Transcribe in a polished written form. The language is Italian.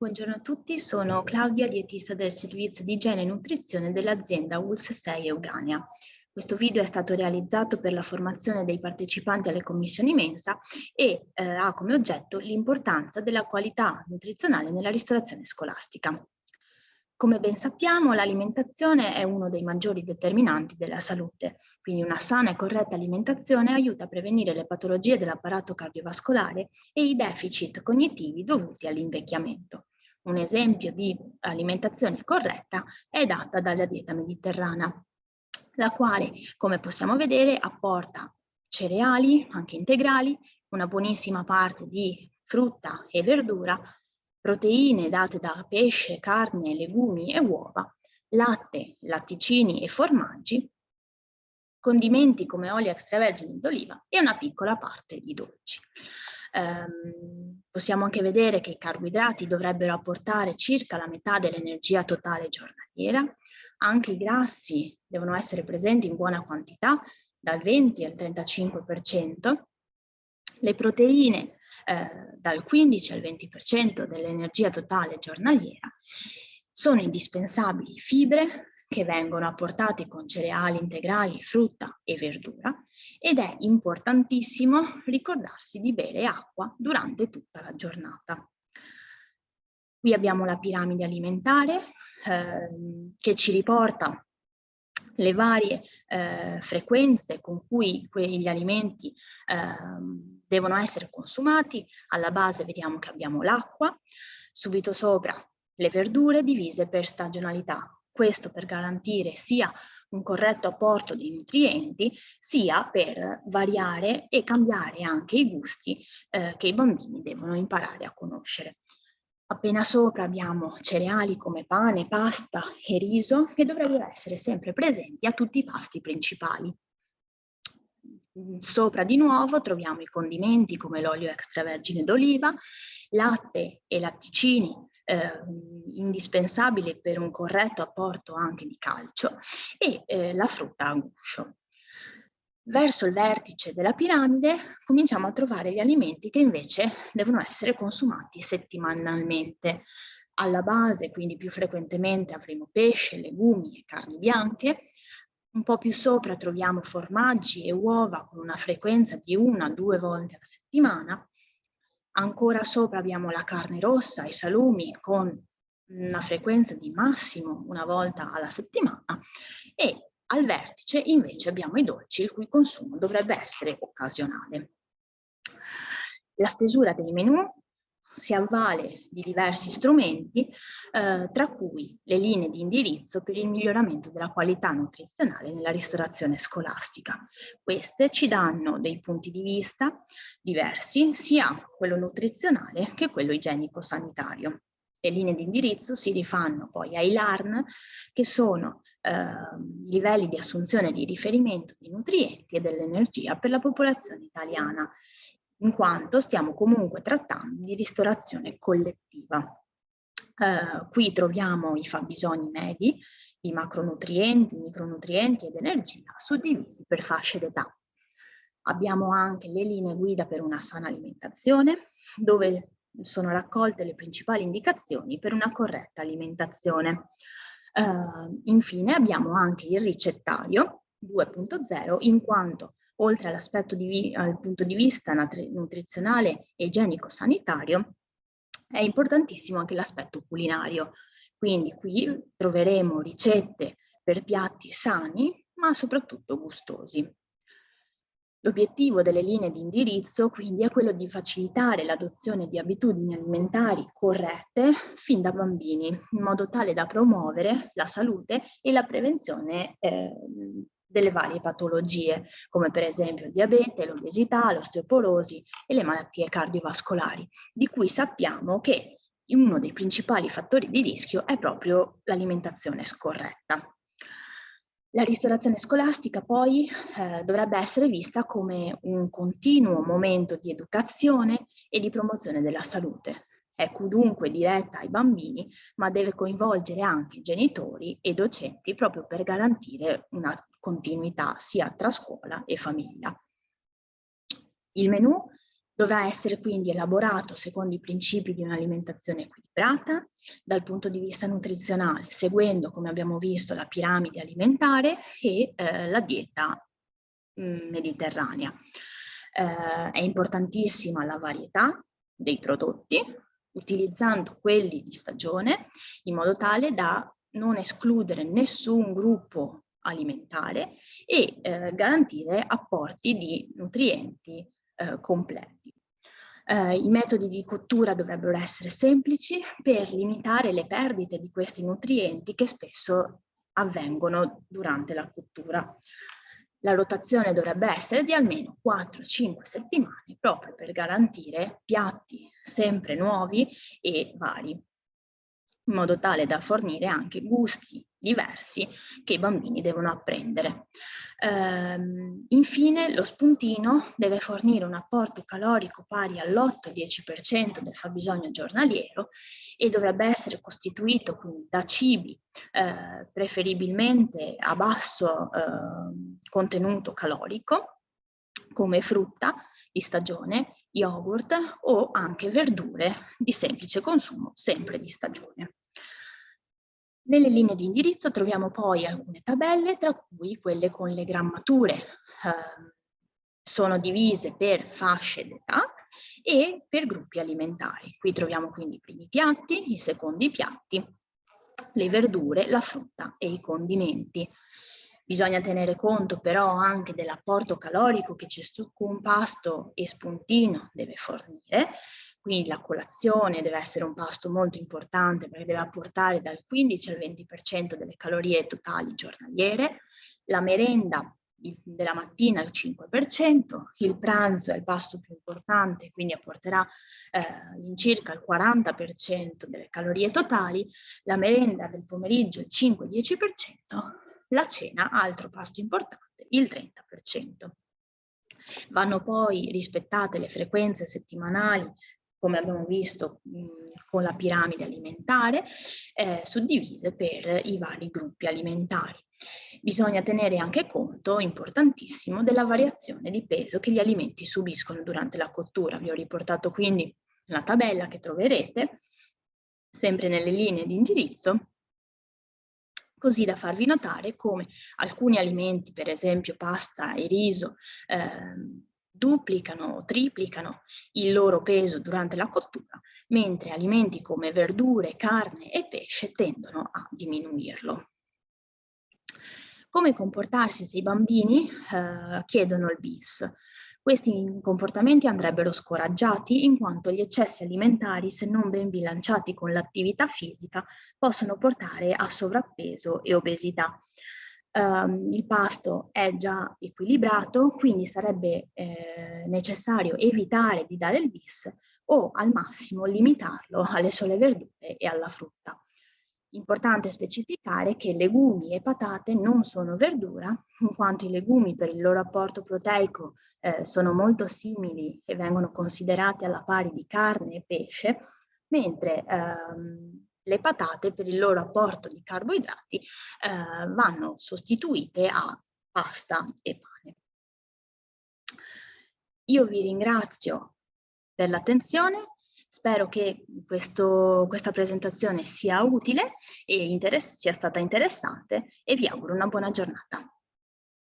Buongiorno a tutti, sono Claudia, dietista del servizio di igiene e nutrizione dell'azienda ULSS 6 Eugania. Questo video è stato realizzato per la formazione dei partecipanti alle commissioni mensa e ha come oggetto l'importanza della qualità nutrizionale nella ristorazione scolastica. Come ben sappiamo, l'alimentazione è uno dei maggiori determinanti della salute, quindi una sana e corretta alimentazione aiuta a prevenire le patologie dell'apparato cardiovascolare e i deficit cognitivi dovuti all'invecchiamento. Un esempio di alimentazione corretta è data dalla dieta mediterranea, la quale, come possiamo vedere, apporta cereali, anche integrali, una buonissima parte di frutta e verdura, proteine date da pesce, carne, legumi e uova, latte, latticini e formaggi, condimenti come olio extravergine d'oliva e una piccola parte di dolci. Possiamo anche vedere che i carboidrati dovrebbero apportare circa la metà dell'energia totale giornaliera, anche i grassi devono essere presenti in buona quantità, dal 20 al 35%, le proteine dal 15 al 20% dell'energia totale giornaliera, sono indispensabili fibre che vengono apportate con cereali integrali, frutta e verdura, ed è importantissimo ricordarsi di bere acqua durante tutta la giornata. Qui abbiamo la piramide alimentare che ci riporta le varie frequenze con cui quegli alimenti devono essere consumati. Alla base vediamo che abbiamo l'acqua, subito sopra le verdure divise per stagionalità, questo per garantire sia un corretto apporto di nutrienti, sia per variare e cambiare anche i gusti che i bambini devono imparare a conoscere. Appena sopra abbiamo cereali come pane, pasta e riso che dovrebbero essere sempre presenti a tutti i pasti principali. Sopra di nuovo troviamo i condimenti come l'olio extravergine d'oliva, latte e latticini indispensabili per un corretto apporto anche di calcio e la frutta a guscio. Verso il vertice della piramide cominciamo a trovare gli alimenti che invece devono essere consumati settimanalmente. Alla base, quindi più frequentemente, avremo pesce, legumi e carni bianche. Un po' più sopra troviamo formaggi e uova con una frequenza di 1-2 volte alla settimana. Ancora sopra abbiamo la carne rossa e i salumi con una frequenza di massimo una volta alla settimana e al vertice invece abbiamo i dolci, il cui consumo dovrebbe essere occasionale. La stesura dei menù si avvale di diversi strumenti, tra cui le linee di indirizzo per il miglioramento della qualità nutrizionale nella ristorazione scolastica. Queste ci danno dei punti di vista diversi, sia quello nutrizionale che quello igienico-sanitario. Le linee di indirizzo si rifanno poi ai LARN, che sono livelli di assunzione di riferimento di nutrienti e dell'energia per la popolazione italiana, in quanto stiamo comunque trattando di ristorazione collettiva. Qui troviamo i fabbisogni medi, i macronutrienti, i micronutrienti ed energia suddivisi per fasce d'età. Abbiamo anche le linee guida per una sana alimentazione, dove sono raccolte le principali indicazioni per una corretta alimentazione. Infine abbiamo anche il ricettario 2.0, in quanto oltre all'aspetto al punto di vista nutrizionale e igienico-sanitario, è importantissimo anche l'aspetto culinario. Quindi qui troveremo ricette per piatti sani, ma soprattutto gustosi. L'obiettivo delle linee di indirizzo quindi è quello di facilitare l'adozione di abitudini alimentari corrette fin da bambini, in modo tale da promuovere la salute e la prevenzione delle varie patologie, come per esempio il diabete, l'obesità, l'osteoporosi e le malattie cardiovascolari, di cui sappiamo che uno dei principali fattori di rischio è proprio l'alimentazione scorretta. La ristorazione scolastica poi dovrebbe essere vista come un continuo momento di educazione e di promozione della salute. È dunque diretta ai bambini, ma deve coinvolgere anche genitori e docenti proprio per garantire una continuità sia tra scuola e famiglia. Il menù Dovrà essere quindi elaborato secondo i principi di un'alimentazione equilibrata dal punto di vista nutrizionale, seguendo, come abbiamo visto, la piramide alimentare e la dieta mediterranea. È importantissima la varietà dei prodotti, utilizzando quelli di stagione in modo tale da non escludere nessun gruppo alimentare e garantire apporti di nutrienti completi. I metodi di cottura dovrebbero essere semplici per limitare le perdite di questi nutrienti che spesso avvengono durante la cottura. La rotazione dovrebbe essere di almeno 4-5 settimane proprio per garantire piatti sempre nuovi e vari, in modo tale da fornire anche gusti diversi che i bambini devono apprendere. Infine, lo spuntino deve fornire un apporto calorico pari all'8-10% del fabbisogno giornaliero e dovrebbe essere costituito quindi da cibi preferibilmente a basso contenuto calorico, come frutta di stagione, yogurt o anche verdure di semplice consumo, sempre di stagione. Nelle linee di indirizzo troviamo poi alcune tabelle, tra cui quelle con le grammature. Sono divise per fasce d'età e per gruppi alimentari. Qui troviamo quindi i primi piatti, i secondi piatti, le verdure, la frutta e i condimenti. Bisogna tenere conto però anche dell'apporto calorico che ciascun pasto e spuntino deve fornire. Quindi la colazione deve essere un pasto molto importante perché deve apportare dal 15 al 20% delle calorie totali giornaliere, la merenda della mattina il 5%, il pranzo è il pasto più importante, quindi apporterà all'incirca il 40% delle calorie totali, la merenda del pomeriggio il 5-10%, la cena, altro pasto importante, il 30%. Vanno poi rispettate le frequenze settimanali, come abbiamo visto con la piramide alimentare, suddivise per i vari gruppi alimentari. Bisogna tenere anche conto, importantissimo, della variazione di peso che gli alimenti subiscono durante la cottura. Vi ho riportato quindi la tabella che troverete, sempre nelle linee di indirizzo, così da farvi notare come alcuni alimenti, per esempio pasta e riso, duplicano o triplicano il loro peso durante la cottura, mentre alimenti come verdure, carne e pesce tendono a diminuirlo. Come comportarsi se i bambini chiedono il bis? Questi comportamenti andrebbero scoraggiati in quanto gli eccessi alimentari, se non ben bilanciati con l'attività fisica, possono portare a sovrappeso e obesità. Il pasto è già equilibrato, quindi sarebbe necessario evitare di dare il bis o al massimo limitarlo alle sole verdure e alla frutta. Importante specificare che legumi e patate non sono verdura, in quanto i legumi per il loro apporto proteico sono molto simili e vengono considerati alla pari di carne e pesce, mentre le patate per il loro apporto di carboidrati vanno sostituite a pasta e pane. Io vi ringrazio per l'attenzione. Spero che questa presentazione sia utile e sia stata interessante e vi auguro una buona giornata.